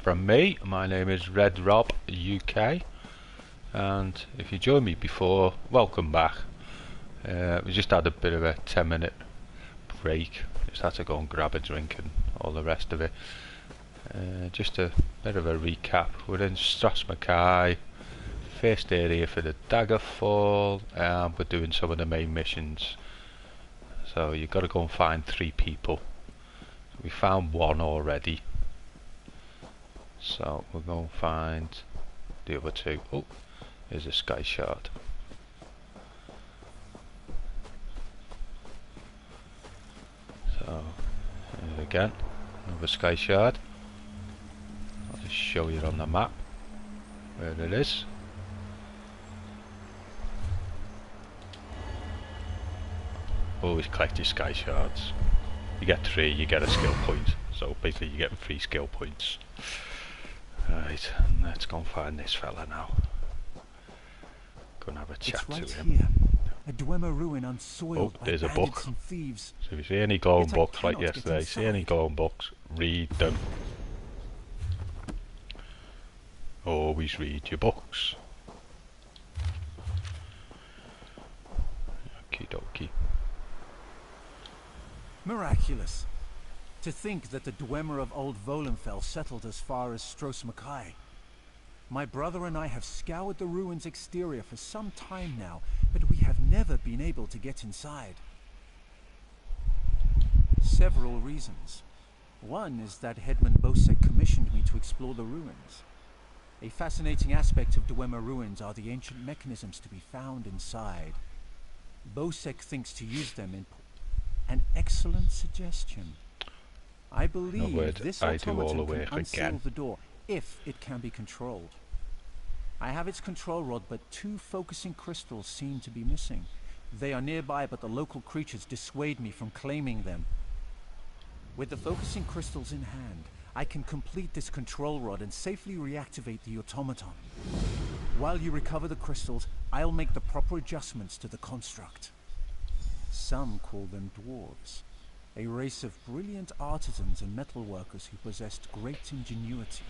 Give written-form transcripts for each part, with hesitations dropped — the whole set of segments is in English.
from me. My name is Red Rob UK, and if you joined me before, welcome back. We just had a bit of a 10-minute break, just had to go and grab a drink and all the rest of it. Just a bit of a recap. We're in Stros MKia, first area for the Daggerfall, and we're doing some of the main missions. So you've got to go and find 3 people. We found 1 already, so we'll go and find the other 2. Oh, there's a sky shard. So here again, another sky shard. I'll just show you on the map where it is. Always collect your sky shards. You get 3, you get a skill point. So basically you're getting 3 skill points. Right, let's go and find this fella now. Go and have a chat to him. Here. A Dwemer ruin unsoiled there's by a book. bandits and thieves. So if you see any glowing Yet I books like cannot get yesterday, see any inside. glowing books, read them. Always read your books. Okie dokie. Miraculous. To think that the Dwemer of Old Volenfell settled as far as Stros MKia. My brother and I have scoured the ruins' exterior for some time now, but we have never been able to get inside. Several reasons. One is that Headman Bosek commissioned me to explore the ruins. A fascinating aspect of Dwemer ruins are the ancient mechanisms to be found inside. Bosek thinks to use them in... An excellent suggestion. I believe this automaton can unseal the door, if it can be controlled. I have its control rod, but 2 focusing crystals seem to be missing. They are nearby, but the local creatures dissuade me from claiming them. With the focusing crystals in hand, I can complete this control rod and safely reactivate the automaton. While you recover the crystals, I'll make the proper adjustments to the construct. Some call them dwarves, a race of brilliant artisans and metalworkers who possessed great ingenuity.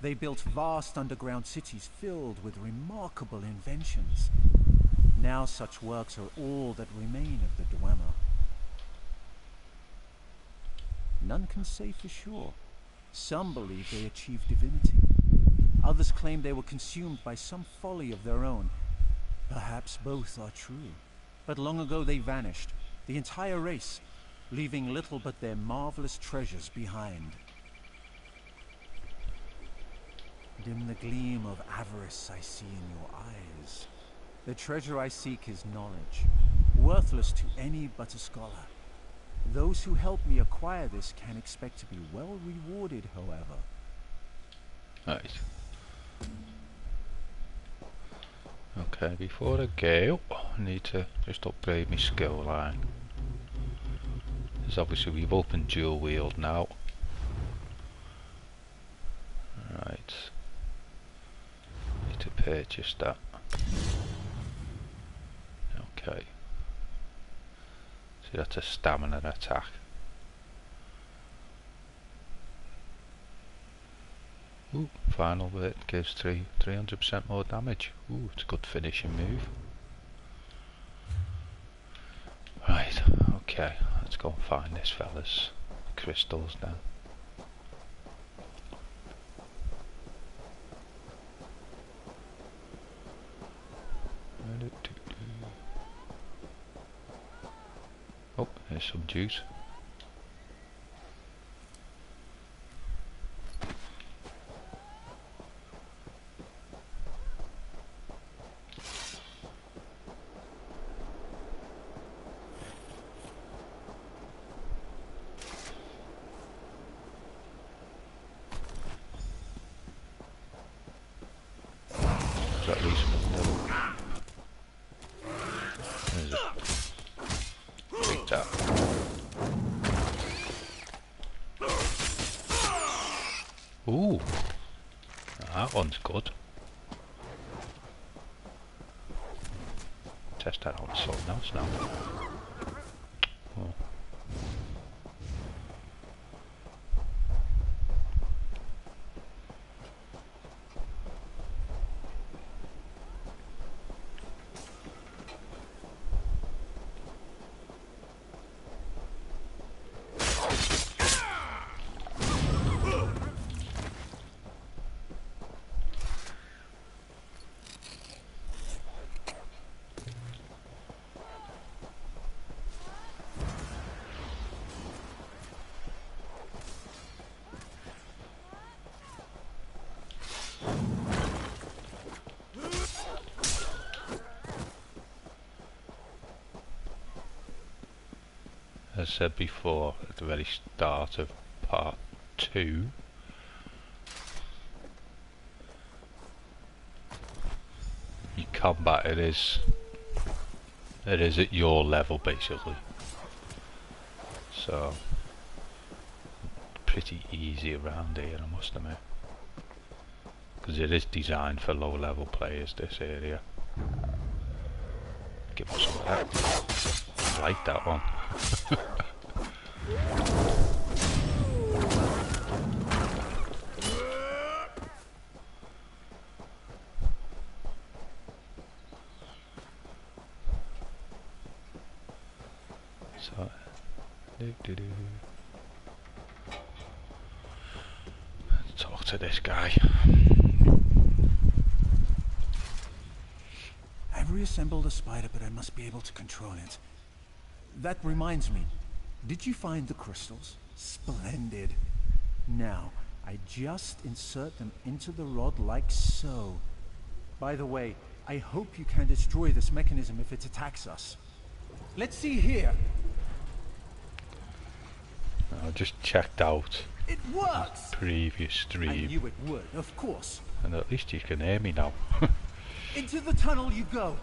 They built vast underground cities filled with remarkable inventions. Now such works are all that remain of the Dwemer. None can say for sure. Some believe they achieved divinity. Others claim they were consumed by some folly of their own. Perhaps both are true. But long ago they vanished, the entire race, leaving little but their marvelous treasures behind. And in the gleam of avarice I see in your eyes, the treasure I seek is knowledge, worthless to any but a scholar. Those who help me acquire this can expect to be well rewarded, however. Right. Okay, before I go, I need to just upgrade my skill line. Because obviously we've opened dual wield now. Right. Need to purchase that. Okay. So that's a stamina attack. Ooh, final bit gives 300% more damage. Ooh, it's a good finishing move. Right, okay, let's go and find this fella's crystals now. Oh, there's some juice. At least there's a big tap. Ooh, that one's good. Test that on something else now. Oh. said before at the very start of part 2, your combat it is at your level basically, so pretty easy around here, I must admit, because it is designed for low level players, this area. Give us some of that. I like that one. So, let's talk to this guy. I've reassembled a spider, but I must be able to control it. That reminds me, did you find the crystals? Splendid. Now, I just insert them into the rod like so. By the way, I hope you can destroy this mechanism if it attacks us. Let's see here. I just checked out It works! previous I stream, knew it would, of course. and at least you can hear me now. Into the tunnel you go.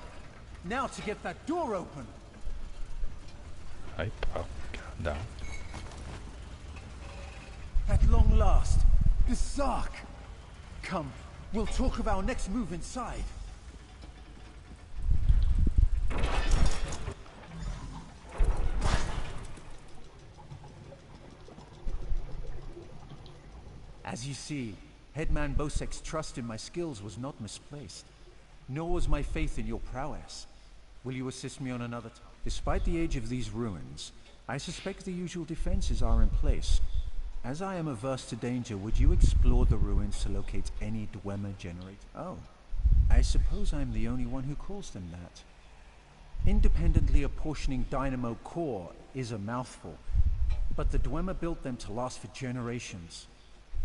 Now to get that door open. Hey pal, calm down. At long last, the Zark. Come, we'll talk of our next move inside. As you see, Headman Bosek's trust in my skills was not misplaced. Nor was my faith in your prowess. Will you assist me on another time? Despite the age of these ruins, I suspect the usual defenses are in place. As I am averse to danger, would you explore the ruins to locate any Dwemer generator? Oh, I suppose I'm the only one who calls them that. Independently apportioning dynamo core is a mouthful, but the Dwemer built them to last for generations.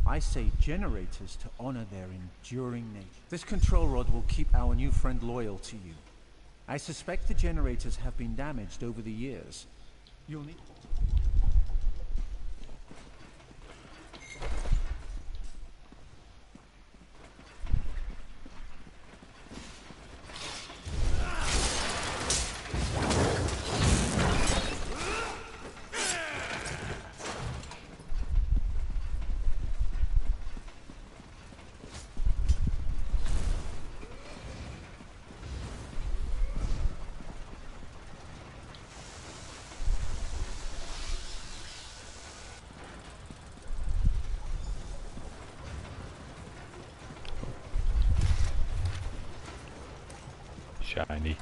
I say generators to honor their enduring nature. This control rod will keep our new friend loyal to you. I suspect the generators have been damaged over the years. You'll need... Shiny.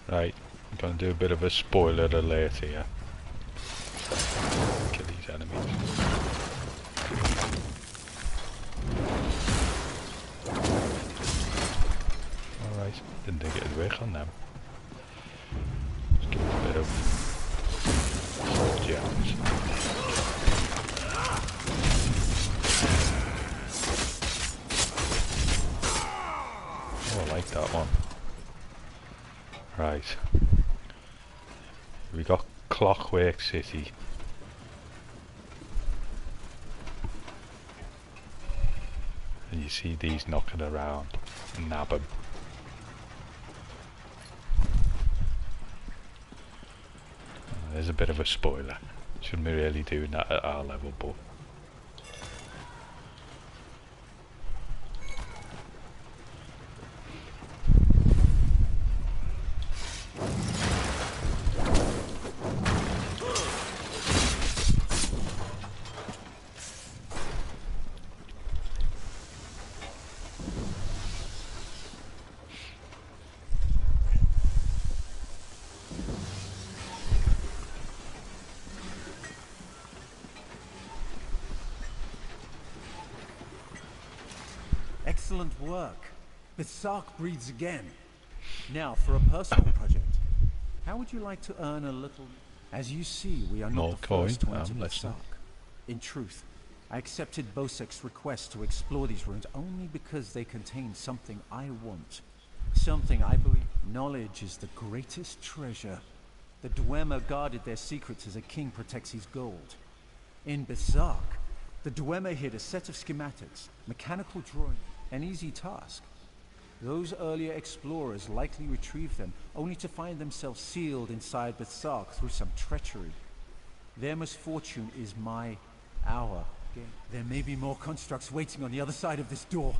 Right, I'm going to do a bit of a spoiler alert here. Kill these enemies. Alright, didn't think it'd work on them. Let's give it a bit of gems. Oh, I like that one. Right. We got Clockwork City. And you see these knocking around. Nab them. There's a bit of a spoiler. Shouldn't be really doing that at our level, but Excellent work. The Sark breathes again. Now, for a personal project. How would you like to earn a little... As you see, we are More not the coin. first to enter I'm the listening. Sark. In truth, I accepted Bosek's request to explore these ruins only because they contain something I want. Something I believe. Knowledge is the greatest treasure. The Dwemer guarded their secrets as a king protects his gold. In Berserk, the Dwemer hid a set of schematics, mechanical drawing, an easy task. Those earlier explorers likely retrieved them, only to find themselves sealed inside Berserk through some treachery. Their misfortune is our game. There may be more constructs waiting on the other side of this door.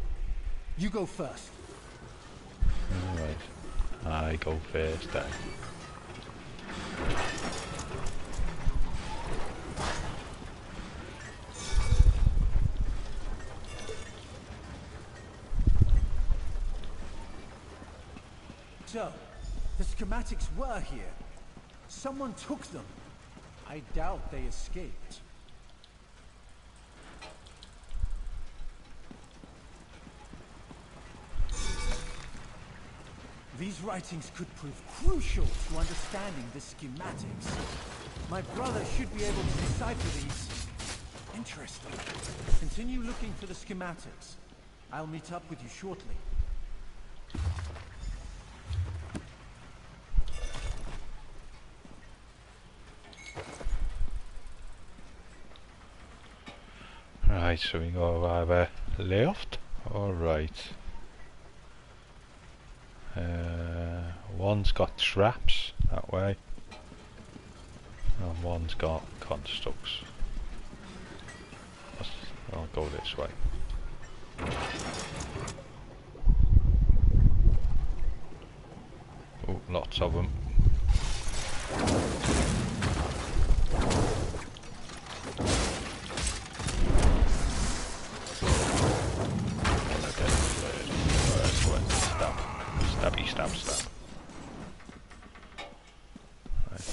You go first. Alright. I go first then. So, the schematics were here. Someone took them. I doubt they escaped. These writings could prove crucial to understanding the schematics. My brother should be able to decipher these. Interesting. Continue looking for the schematics. I'll meet up with you shortly. Right, so we go either left or right. One's got traps that way, and one's got constructs. I'll go this way. Oh, lots of them. Stab. Right.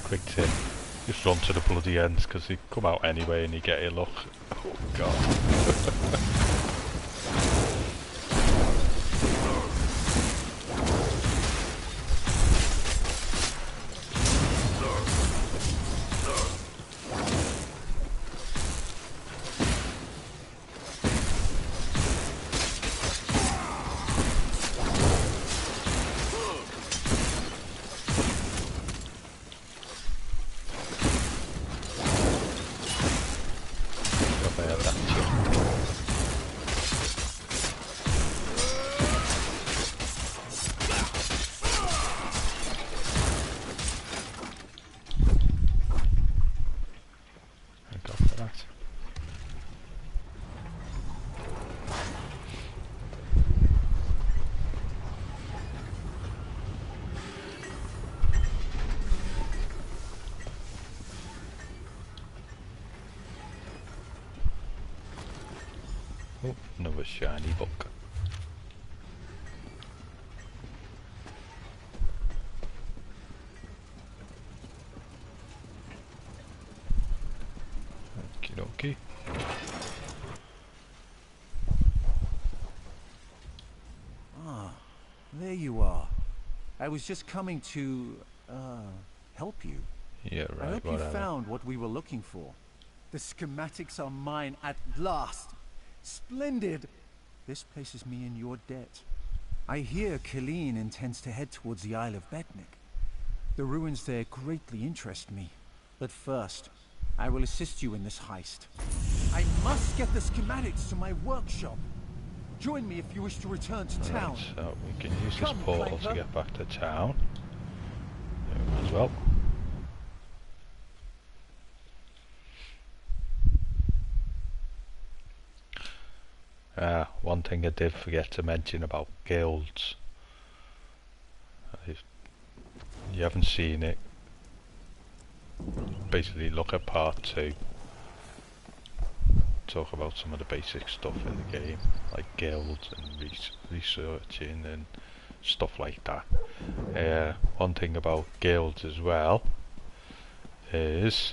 Quick tip, just run to the bloody ends because they come out anyway and you get a look. Oh god. Oh, another shiny book. Okie dokie. Ah, there you are. I was just coming to, help you. Yeah, right, I hope whatever. you found what we were looking for. The schematics are mine at last. Splendid! This places me in your debt. I hear Killeen intends to head towards the Isle of Betnik. The ruins there greatly interest me. But first, I will assist you in this heist. I must get the schematics to my workshop. Join me if you wish to return to town. Right, so we can use this Come, portal Clanker. to get back to town. As well. One thing I did forget to mention about guilds. If you haven't seen it, basically look at part 2. Talk about some of the basic stuff in the game, like guilds and researching and stuff like that. One thing about guilds as well is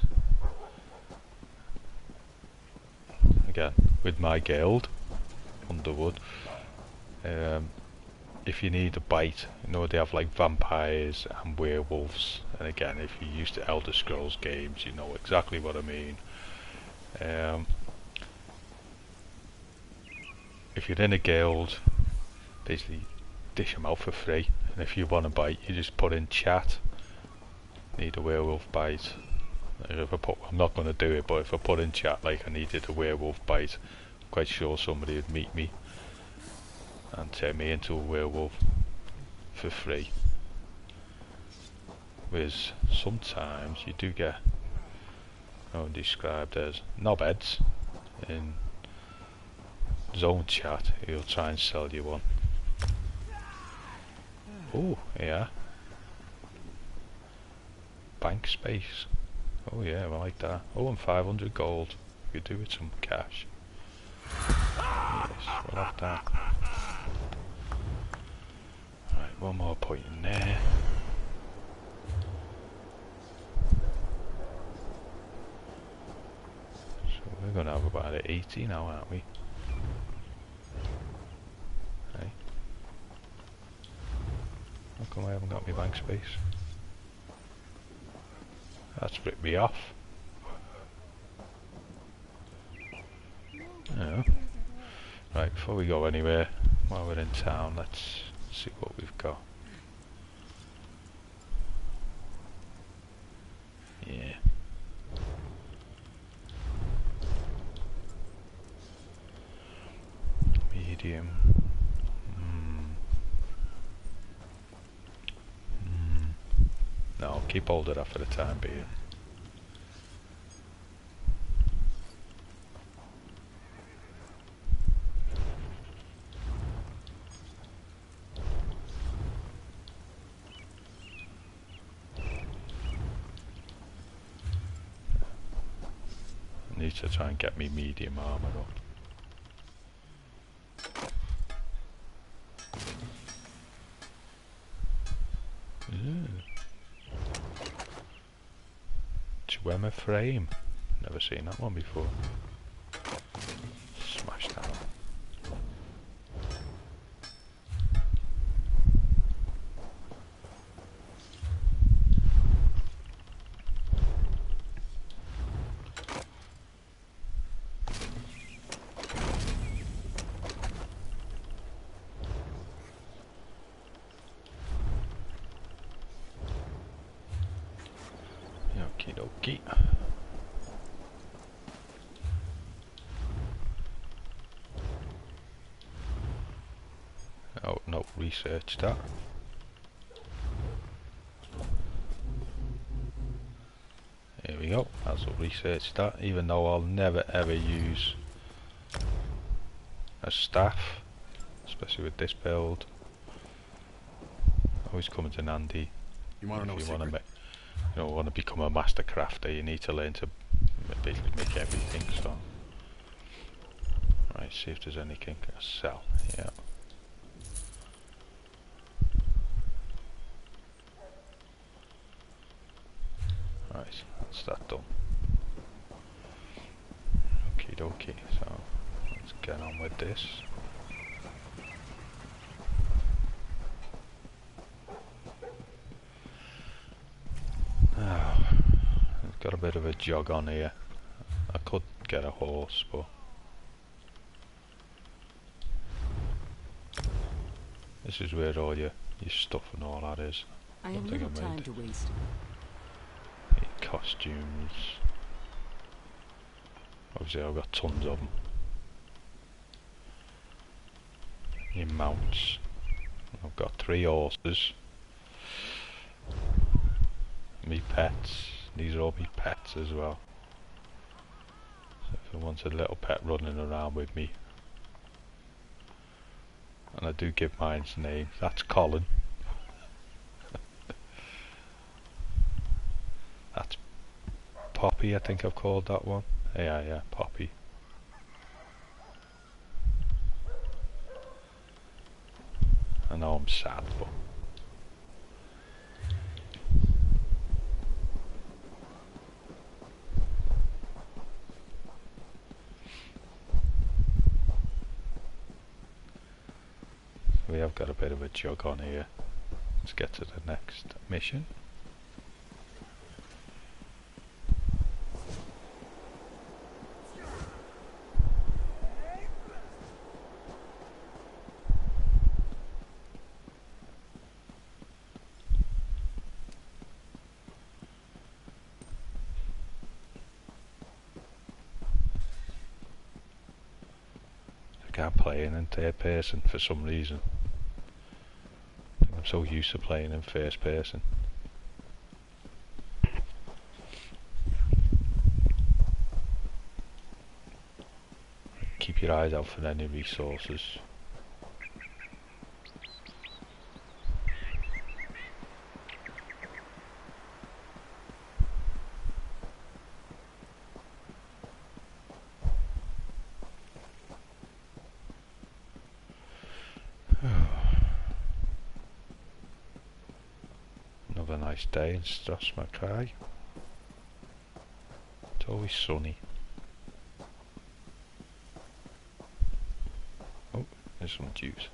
again with my guild, Underwood. If you need a bite, you know they have like vampires and werewolves, and again if you're used to Elder Scrolls games you know exactly what I mean. If you're in a guild, basically dish them out for free, and if you want a bite you just put in chat, need a werewolf bite. I'm not going to do it, but if I put in chat like I needed a werewolf bite, I'm quite sure somebody would meet me and turn me into a werewolf for free. Whereas sometimes you do get described as knobheads in zone chat who'll try and sell you one. Oh yeah, bank space. Oh yeah, I like that. Oh, and 500 gold. We could do with some cash. Yes, we'll have that. Right, one more point in there. So we're going to have about 80 now, aren't we? Hey. How come I haven't got my bank space? That's ripped me off. Yeah. Right, before we go anywhere, while we're in town, let's see what we've got. Yeah. Medium. No, keep hold of that for the time being. I need to try and get me medium armor up. Swimmer frame. Never seen that one before. Smash that up. Okie dokie. Oh no, research that. Here we go, that's what research that, even though I'll never ever use a staff, especially with this build. Always comes in handy. You want to know a secret? Want to become a master crafter, you need to learn to basically make everything. So, right, see if there's anything to sell. Yeah. Right, that's that done. Okie dokie. So let's get on with this. Got a bit of a jog on here. I could get a horse, but this is where all your stuff and all that is. I have little time to waste. Costumes. Obviously I've got tons of them. Your mounts. I've got 3 horses. Me pets. These are all my pets as well. So if I wanted a little pet running around with me. And I do give mine's name. That's Colin. That's Poppy, I think I've called that one. Yeah, Poppy. I know I'm sad, but we have got a bit of a jug on here. Let's get to the next mission. I can't play in third person for some reason. I'm so used to playing in first person. Keep your eyes out for any resources. Another nice day in Stros MKia. It's always sunny. Oh, there's some juice.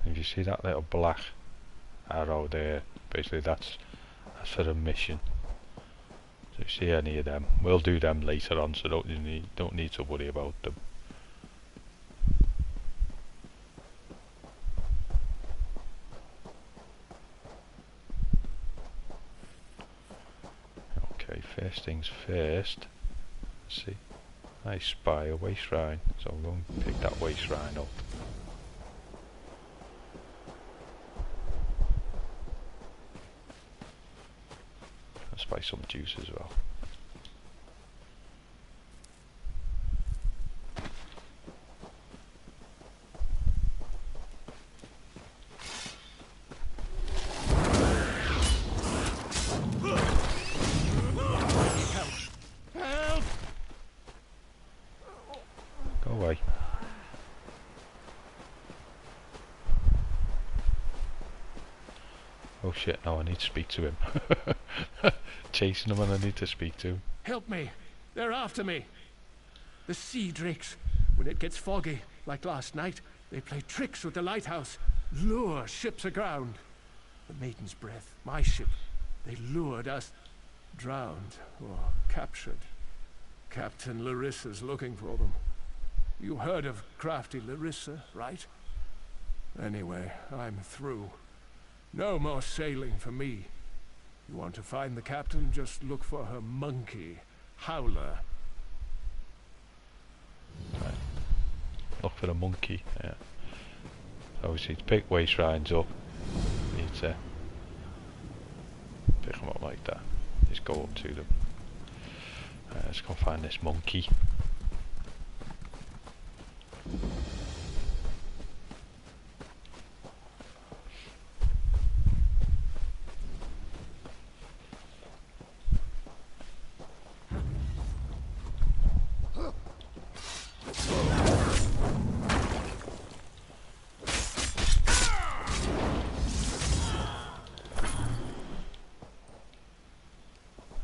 If you see that little black arrow there, basically that's for a mission. So if you see any of them, we'll do them later on, so don't need to worry about them. Okay, first things first. Let's see. I spy a waste shrine, so I'm going to pick that waste shrine up. Buy some juice as well. Help! Go away. Oh shit, no, I need to speak to him. Chasing him and I need to speak to him. Help me! They're after me! The sea drakes. When it gets foggy, like last night, they play tricks with the lighthouse, lure ships aground. The Maiden's Breath, my ship, they lured us, drowned or captured. Captain Larissa's looking for them. You heard of crafty Larissa, right? Anyway, I'm through. No more sailing for me. You want to find the captain, just look for her monkey, Howler. Right. Look for the monkey, yeah. Obviously to pick waste shrines up, you need to pick them up like that. Just go up to them. Let's go find this monkey.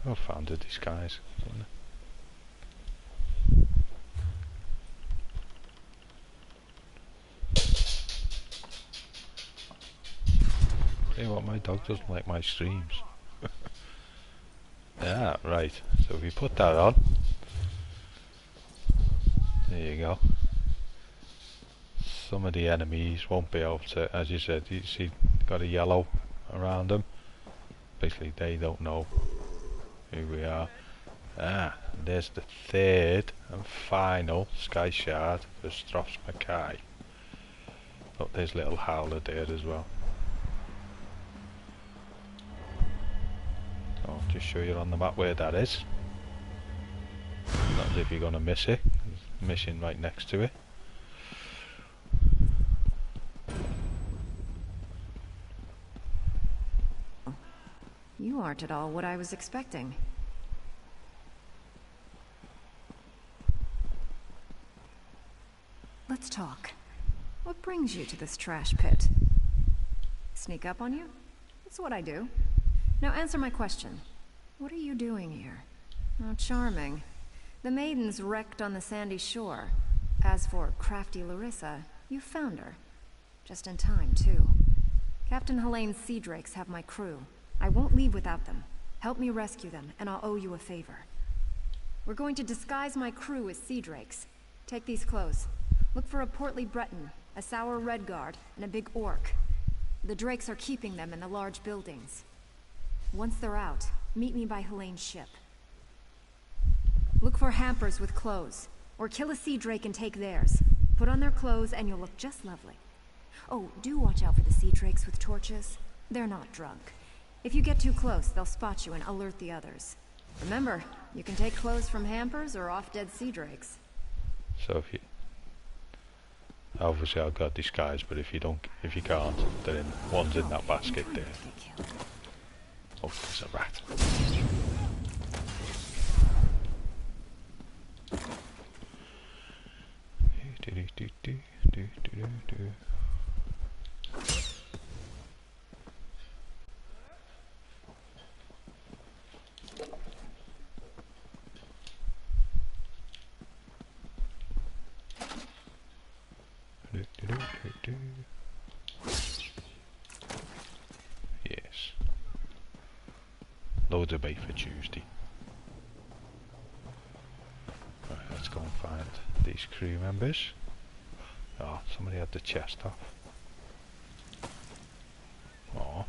I found a disguise. Tell you what, my dog doesn't like my streams. Yeah, right. So if you put that on, there you go. Some of the enemies won't be able to, as you said, you see, got a yellow around them. Basically, they don't know who we are. Ah, and there's the third and final sky shard for Stros MKia. Oh, there's little Howler there as well. I'll just show you on the map where that is. Not as if you're going to miss it. There's a mission right next to it. You aren't at all what I was expecting. let's talk. What brings you to this trash pit? Sneak up on you? That's what I do. Now answer my question. What are you doing here? Oh, charming. The maiden's wrecked on the sandy shore. As for crafty Larissa, you found her. Just in time, too. Captain Helene's sea drakes have my crew. I won't leave without them. Help me rescue them, and I'll owe you a favor. We're going to disguise my crew as sea drakes. Take these clothes. Look for a portly Breton, a sour Redguard, and a big orc. The drakes are keeping them in the large buildings. Once they're out, meet me by Helene's ship. Look for hampers with clothes, or kill a sea drake and take theirs. Put on their clothes and you'll look just lovely. Oh, do watch out for the sea drakes with torches. They're not drunk. If you get too close, they'll spot you and alert the others. Remember, you can take clothes from hampers or off-dead sea drakes. So if you... Obviously I've got disguise, but if you can't, then one's in that basket there. Oh, there's a rat. Yes. Loads of bait for Tuesday. Right, let's go and find these crew members. Oh, somebody had the chest off. Oh.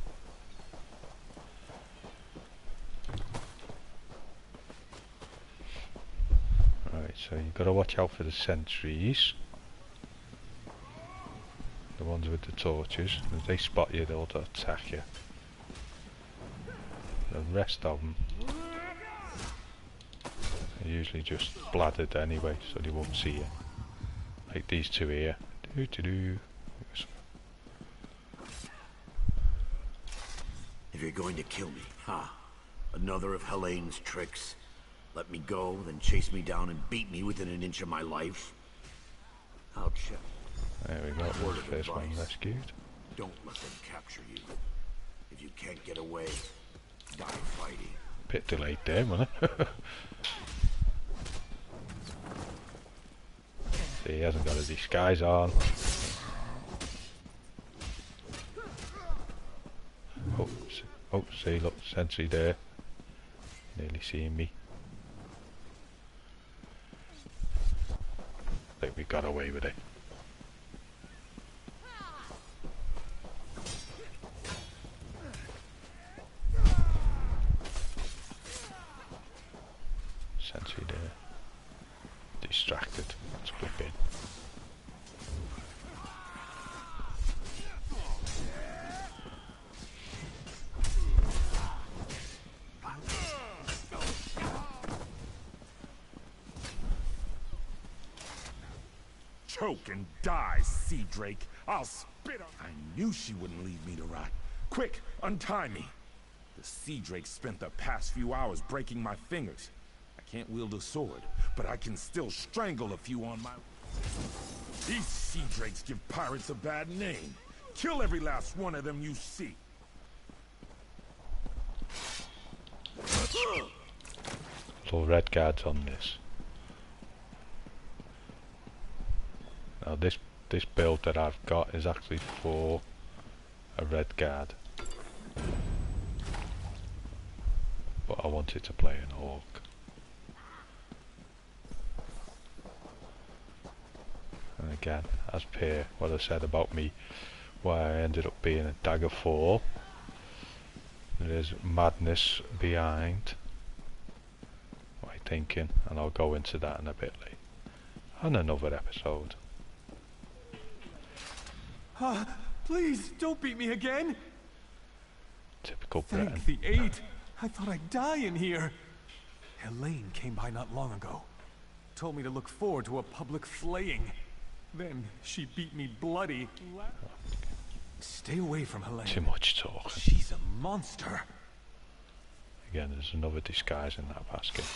Right, so you've got to watch out for the sentries. The ones with the torches. If they spot you, they'll attack you. The rest of them are usually just bladdered anyway, so they won't see you. Like these two here. If you're going to kill me, another of Helene's tricks. Let me go, then chase me down and beat me within an inch of my life. I'll check. There we go, first one rescued. Don't let them capture you. If you can't get away, die fighting. Bit delayed there, wasn't it? See, he hasn't got a disguise on. Oh, see, look, sentry there. Nearly seeing me. I think we got away with it. Sentry there. Distracted. Let's flip in. Choke and die, sea drake. I'll spit on. I knew she wouldn't leave me to rot. Quick, untie me. The sea drake spent the past few hours breaking my fingers. I can't wield a sword, but I can still strangle a few on my... These sea drakes give pirates a bad name. Kill every last one of them you see. Little red guards on this. Now this build that I've got is actually for a red guard, but I wanted to play an orc. And again, as per what I said about me, why I ended up being a dagger 4, there is madness behind my thinking, and I'll go into that in a bit later on another episode. Please, don't beat me again! Typical Breton. Thank the 8! I thought I'd die in here! Helene came by not long ago. Told me to look forward to a public flaying. Then she beat me bloody. Stay away from Helene. Too much talk. She's a monster. Again, there's another disguise in that basket.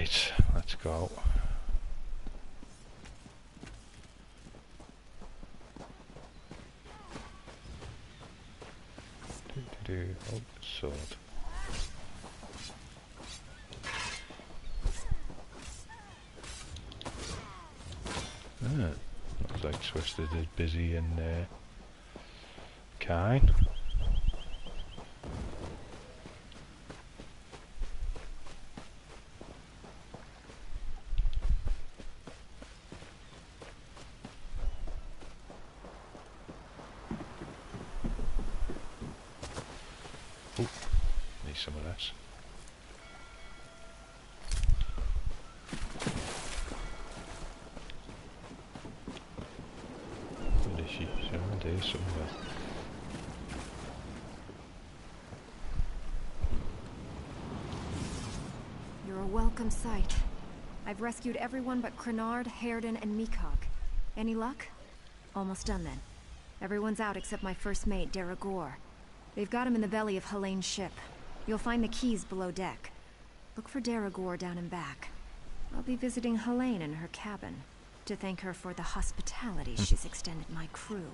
Right, let's go. Oh, sword. Looks like Twisted is busy in Kine. Need some of this. Where is she? She's around here somewhere. You're a welcome sight. I've rescued everyone but Crenard, Hairden, and Meekog. Any luck? Almost done then. Everyone's out except my first mate, Deragor. They've got him in the belly of Helene's ship. You'll find the keys below deck. Look for Deragor down and back. I'll be visiting Helene in her cabin to thank her for the hospitality she's extended my crew.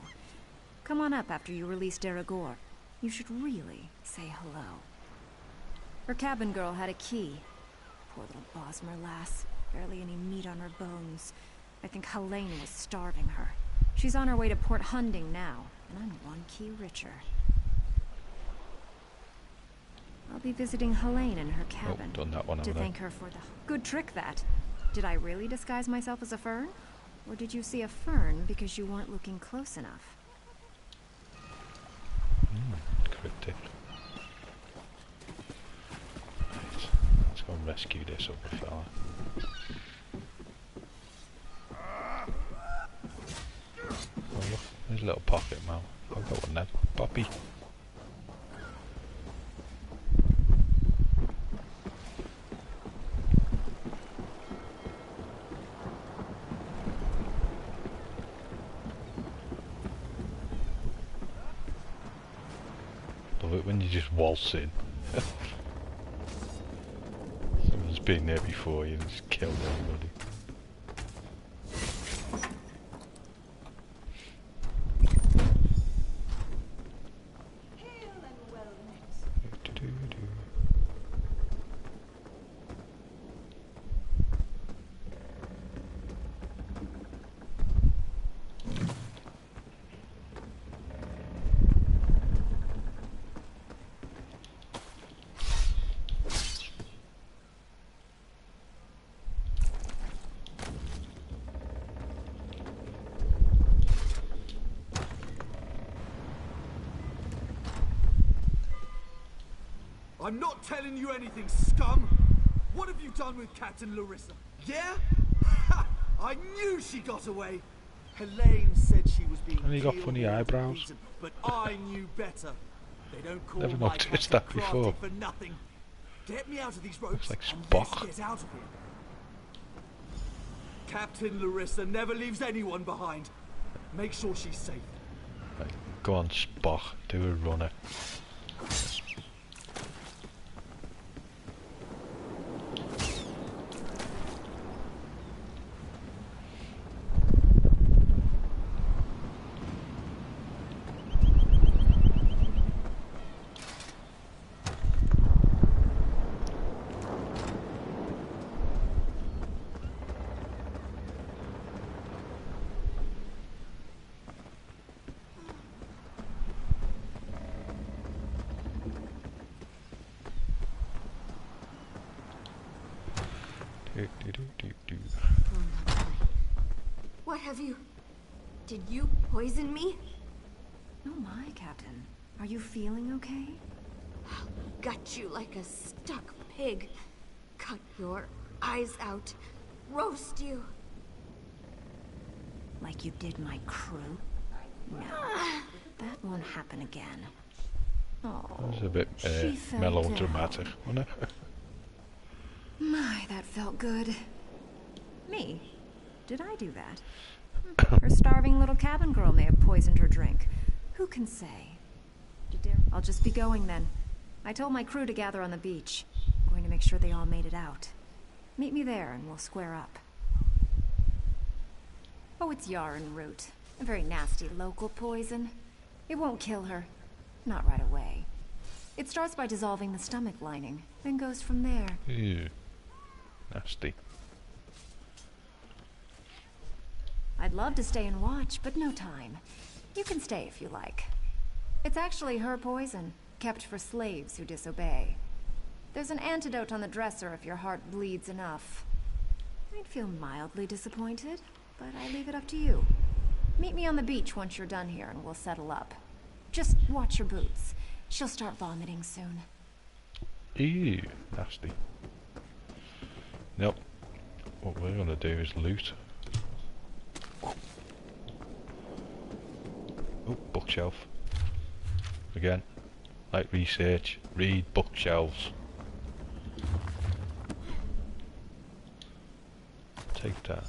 Come on up after you release Deragor. You should really say hello. Her cabin girl had a key. Poor little Bosmer lass. Barely any meat on her bones. I think Helene was starving her. She's on her way to Port Hunding now, and I'm one key richer. I'll be visiting Helene in her cabin done that one to over thank her for the... Good trick, that. Did I really disguise myself as a fern? Or did you see a fern because you weren't looking close enough? Cryptic. Right, let's go and rescue this other fella. Oh look, there's a little pocket mouth. I'll go on then. Poppy. Love it when you just waltz in. Someone's been there before you and just killed everybody. I'm not telling you anything, scum! What have you done with Captain Larissa? Yeah? Ha! I knew she got away! Helene said she was being And he got killed funny or eyebrows. beaten, but I knew better. They don't call Never my noticed Captain that crafty before. for nothing. Get me out of these ropes like and Spock. let's get out of here. Captain Larissa never leaves anyone behind. Make sure she's safe. Right, go on, Spock, do a runner. What have you... Did you poison me? Oh my, Captain. Are you feeling okay? I'll gut you like a stuck pig. Cut your eyes out. Roast you. Like you did my crew? No, that won't happen again. Oh, That was a bit she fell melodramatic, down. wasn't it? My, that felt good. Me? Did I do that? Her starving little cabin girl may have poisoned her drink. Who can say? I'll just be going then. I told my crew to gather on the beach. Going to make sure they all made it out. Meet me there and we'll square up. Oh, it's yarn root. A very nasty local poison. It won't kill her. Not right away. It starts by dissolving the stomach lining, then goes from there. Ew. Nasty. I'd love to stay and watch, but no time. You can stay if you like. It's actually her poison, kept for slaves who disobey. There's an antidote on the dresser if your heart bleeds enough. I'd feel mildly disappointed, but I leave it up to you. Meet me on the beach once you're done here and we'll settle up. Just watch your boots. She'll start vomiting soon. Ew, nasty. Nope. What we're gonna do is loot. Oh, bookshelf. Again, like research, read bookshelves. Take that.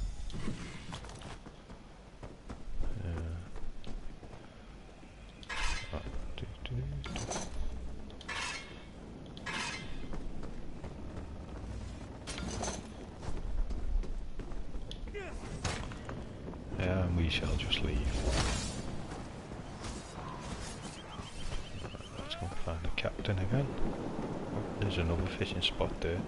And we shall just leave. Let's go find the captain again. Oh, there's another fishing spot there.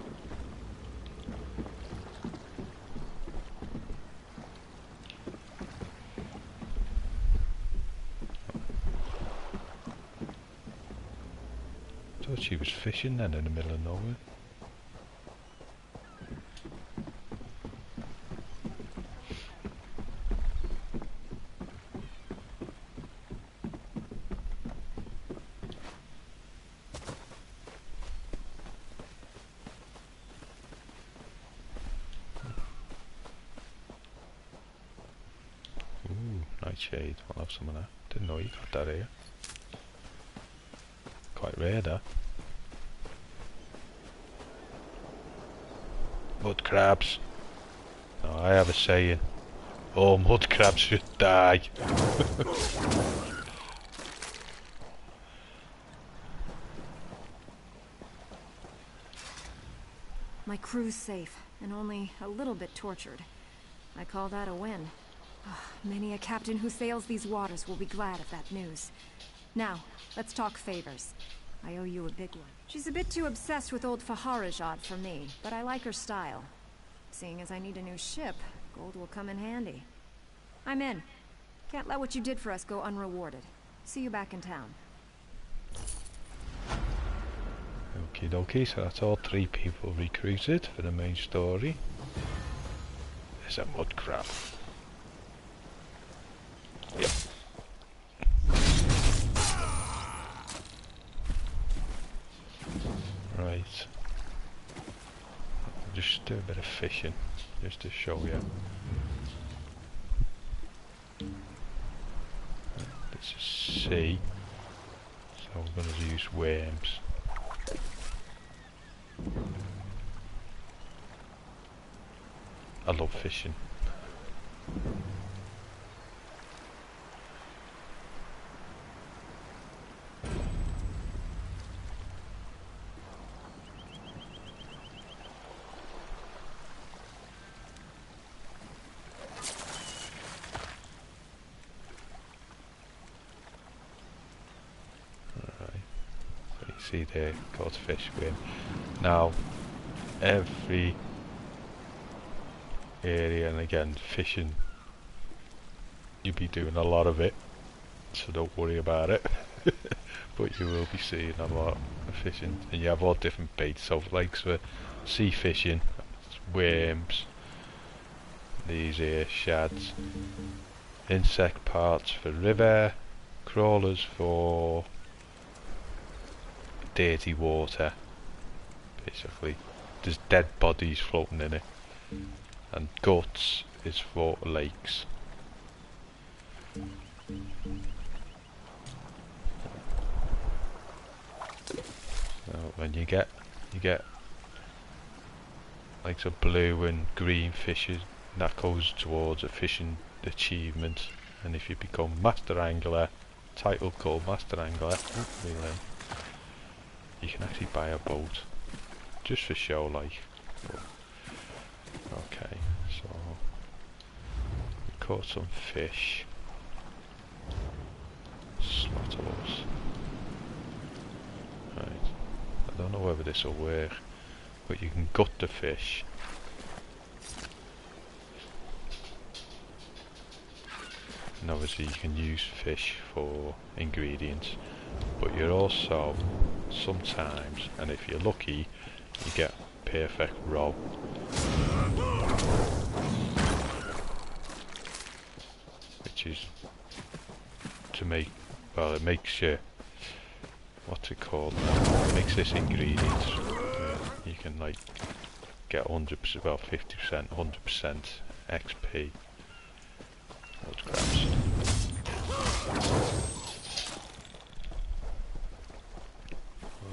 Thought she was fishing then in the middle of nowhere. Nightshade, I'll have some of that. Didn't know you got that here. Quite rare that. Mud crabs. No, I have a saying. All mud crabs should die. My crew's safe, and only a little bit tortured. I call that a win. Many a captain who sails these waters will be glad of that news. Now, let's talk favors. I owe you a big one. She's a bit too obsessed with old Faharajad for me, but I like her style. Seeing as I need a new ship, gold will come in handy. I'm in. Can't let what you did for us go unrewarded. See you back in town. Okie dokie, so that's all 3 people recruited for the main story. There's a mud crab. Yep. Right. I'll just do a bit of fishing, just to show you. This is sea, so we're going to use worms. I love fishing. See there, caught fish with. Now, every area, and again, fishing, you'll be doing a lot of it, so don't worry about it. But you will be seeing a lot of fishing, and you have all different baits. So, like for sea fishing, worms, these here shads, insect parts for river, crawlers for dirty water. Basically, there's dead bodies floating in it, and guts is for lakes. So when you get like some blue and green fishes, that goes towards a fishing achievement, and if you become master angler, title called master angler, you can actually buy a boat just for show, like. But Okay, so we caught some fish. Slaughter those. Right. I don't know whether this will work, but you can gut the fish. And obviously you can use fish for ingredients, but you're also sometimes, and if you're lucky, you get perfect raw. Which is to make, well, it makes you, what's it called? It makes this ingredients. You can like get 100%, well 50%, 100% XP. Mud crabs.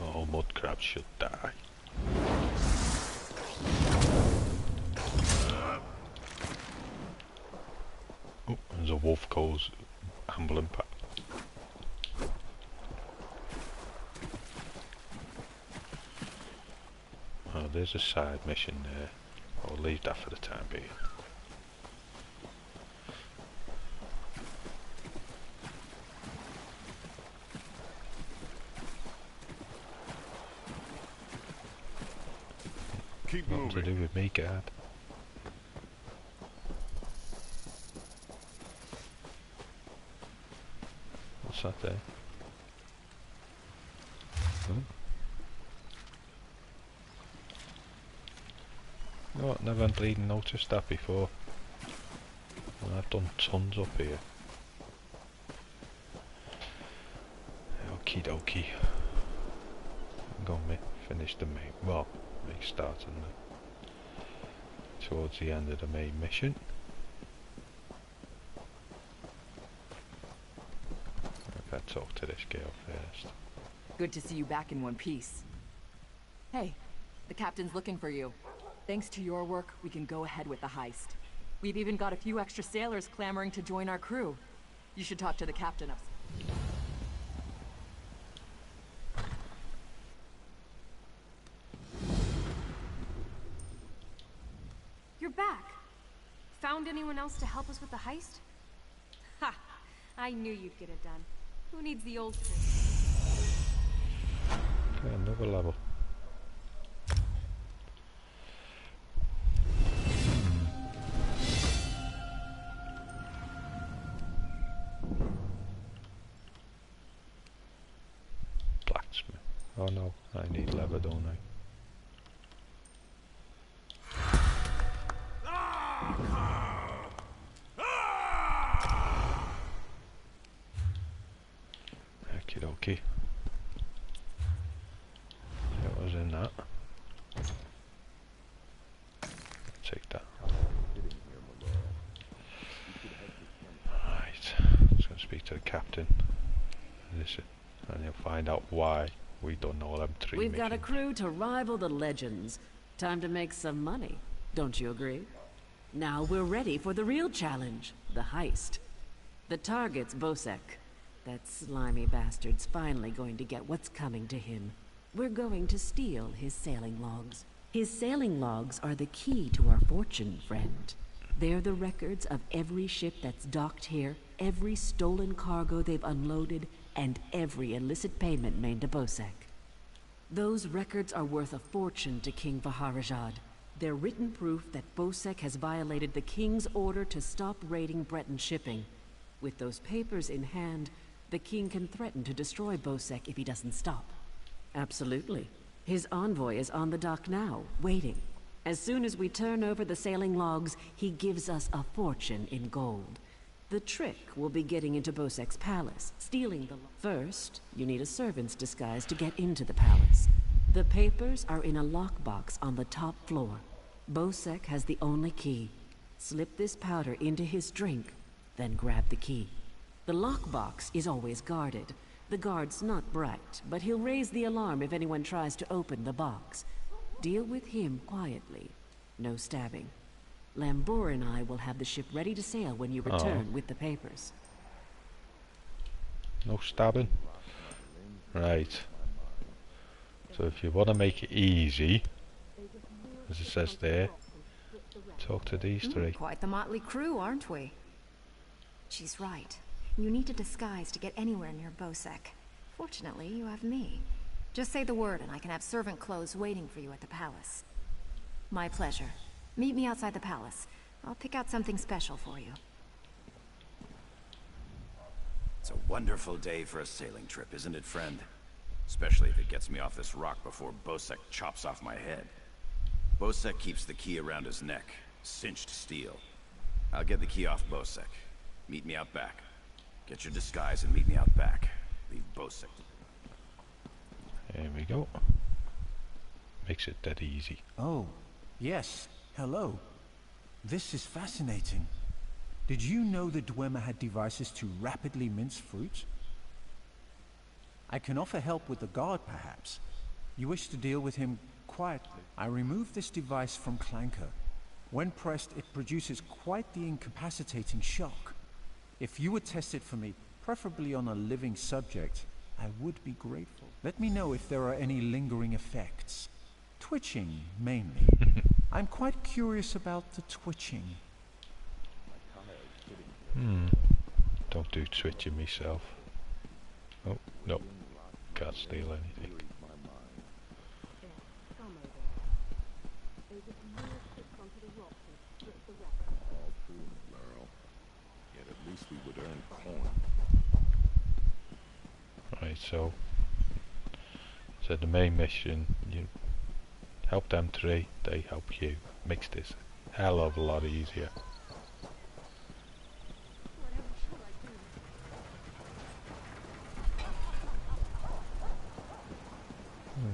Oh, mud crabs should die. Oh, there's a wolf goes ambling back. Oh, there's a side mission there. I'll leave that for the time being. Keep Nothing to do with me, Gab. What's that there? Oh. No, never bleeding noticed that before. And I've done tons up here. Okie dokie. I'm gonna finish the main, well, starting towards the end of the main mission. I better talk to this girl first. Good to see you back in one piece. Hey, the captain's looking for you. Thanks to your work, we can go ahead with the heist. We've even got a few extra sailors clamoring to join our crew. You should talk to the captain of... You're back. Found anyone else to help us with the heist? Ha! I knew you'd get it done. Who needs the old trick? Okay, another level. Blacksmith. Oh no, I need leather, don't I? Okie dokie. What was in that? Take that. Right, I'm just going to speak to the captain. Listen, and you'll find out why we done all them 3 We've missions. got a crew to rival the legends. Time to make some money, don't you agree? Now we're ready for the real challenge, the heist. The target's Bosek. That slimy bastard's finally going to get what's coming to him. We're going to steal his sailing logs. His sailing logs are the key to our fortune, friend. They're the records of every ship that's docked here, every stolen cargo they've unloaded, and every illicit payment made to Bosek. Those records are worth a fortune to King Vaharajad. They're written proof that Bosek has violated the king's order to stop raiding Breton shipping. With those papers in hand, the king can threaten to destroy Bosek if he doesn't stop. Absolutely. His envoy is on the dock now, waiting. As soon as we turn over the sailing logs, he gives us a fortune in gold. The trick will be getting into Bosek's palace, stealing the... First, you need a servant's disguise to get into the palace. The papers are in a lockbox on the top floor. Bosek has the only key. Slip this powder into his drink, then grab the key. The lockbox is always guarded. The guard's not bright, but he'll raise the alarm if anyone tries to open the box. Deal with him quietly. No stabbing. Lambour and I will have the ship ready to sail when you return with the papers. No stabbing? Right. So if you want to make it easy, as it says there, talk to these three. Quite the motley crew, aren't we? She's right. You need a disguise to get anywhere near Bosek. Fortunately, you have me. Just say the word and I can have servant clothes waiting for you at the palace. My pleasure. Meet me outside the palace. I'll pick out something special for you. It's a wonderful day for a sailing trip, isn't it, friend? Especially if it gets me off this rock before Bosek chops off my head. Bosek keeps the key around his neck, cinched steel. I'll get the key off Bosek. Meet me out back. Get your disguise and meet me out back. Leave Bosek. There we go. Makes it dead easy. Oh, yes. Hello. This is fascinating. Did you know the Dwemer had devices to rapidly mince fruit? I can offer help with the guard, perhaps. You wish to deal with him quietly. I removed this device from Clanker. When pressed, it produces quite the incapacitating shock. If you would test it for me, preferably on a living subject, I would be grateful. Let me know if there are any lingering effects. Twitching, mainly. I'm quite curious about the twitching. Don't do twitching myself. Oh, no. Can't steal anything. Yet at least we would earn coin. Right, so the main mission, you help them three, they help you. Makes this a hell of a lot easier.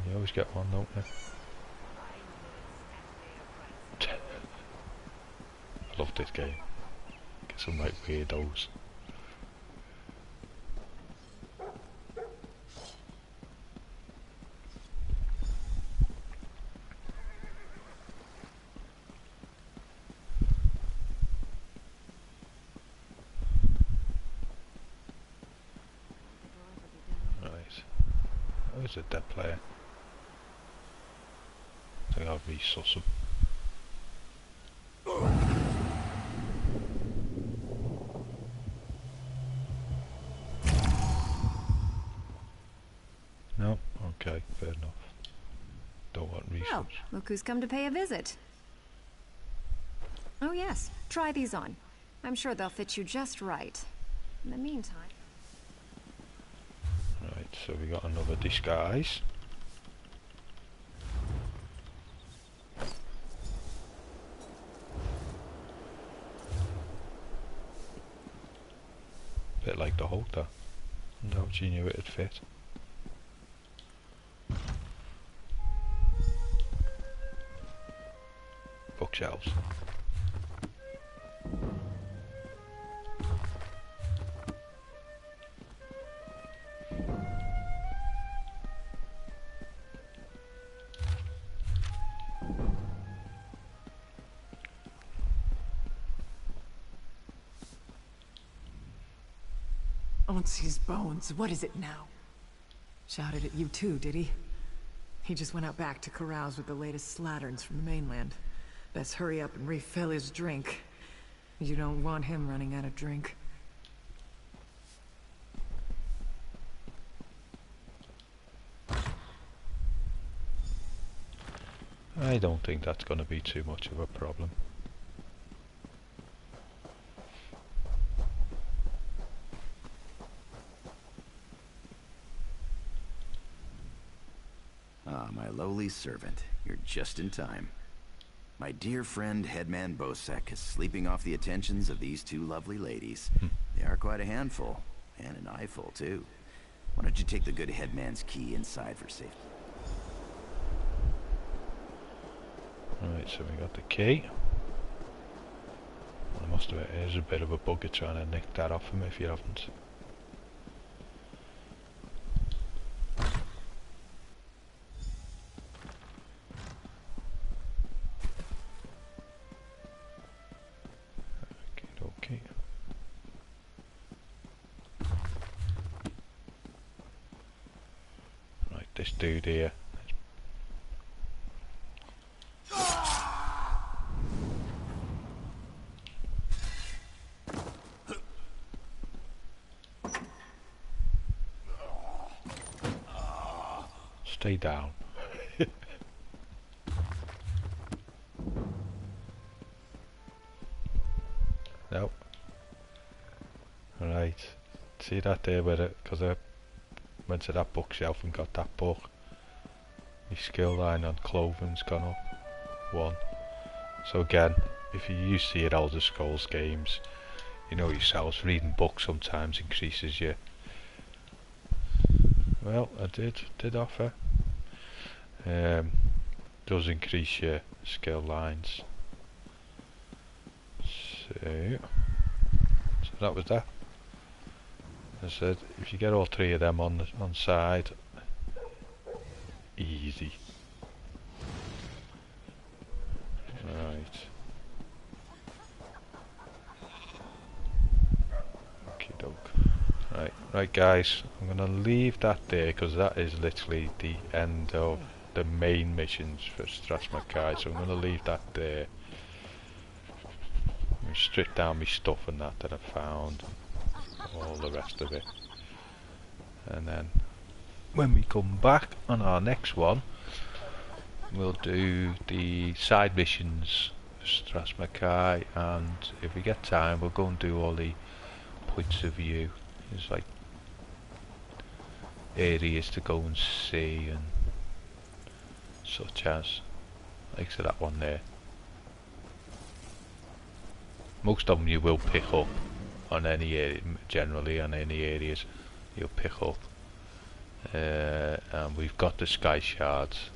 You always get one, don't you? I love this game. Get some like weirdos. Right. Who's a dead player? I think I'll resource him. No? Okay, fair enough. Don't want research. Oh, look who's come to pay a visit. Oh yes, try these on. I'm sure they'll fit you just right. In the meantime... Right, so we got another disguise. Bit like the halter. No, she knew it'd fit. Bookshelves. Onsi's bones, what is it now? Shouted at you too, did he? He just went out back to carouse with the latest slatterns from the mainland. Best hurry up and refill his drink. You don't want him running out of drink. I don't think that's going to be too much of a problem. Ah, my lowly servant. You're just in time. My dear friend, Headman Bosek, is sleeping off the attentions of these two lovely ladies. They are quite a handful, and an eyeful, too. Why don't you take the good Headman's key inside for safety? Right, so we got the key. I must admit, it is a bit of a bugger trying to nick that off him if you haven't. Okay. Right, this dude here. Stay down. No. Right. See that there with it? Because I went to that bookshelf and got that book. My skill line on clothing's gone up 1. So again, if you use the Elder Scrolls games, you know yourselves, reading books sometimes increases your... Well, I did offer. Does increase your skill lines. So that was that. I said, if you get all 3 of them on side, easy. Right. Okie doke. Right guys, I'm gonna leave that there because that is literally the end of the main missions for Stros MKia, so I'm gonna leave that there. Strip down my stuff and that I found, all the rest of it, and then when we come back on our next one we'll do the side missions for Stros MKia, and if we get time we'll go and do all the points of view. There's like areas to go and see, and such as like so that one there. Most of them you will pick up on any area, generally on any areas you'll pick up. And we've got the sky shards.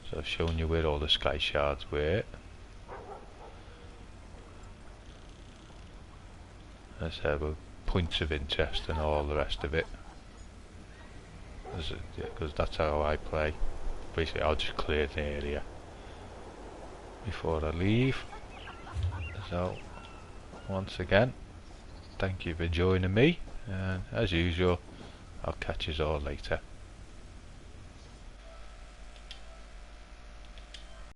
So I've shown you where all the sky shards were. As I said, with points of interest and all the rest of it. Because that's how I play. Basically I'll just clear the area before I leave. So, once again, thank you for joining me, and as usual, I'll catch you all later.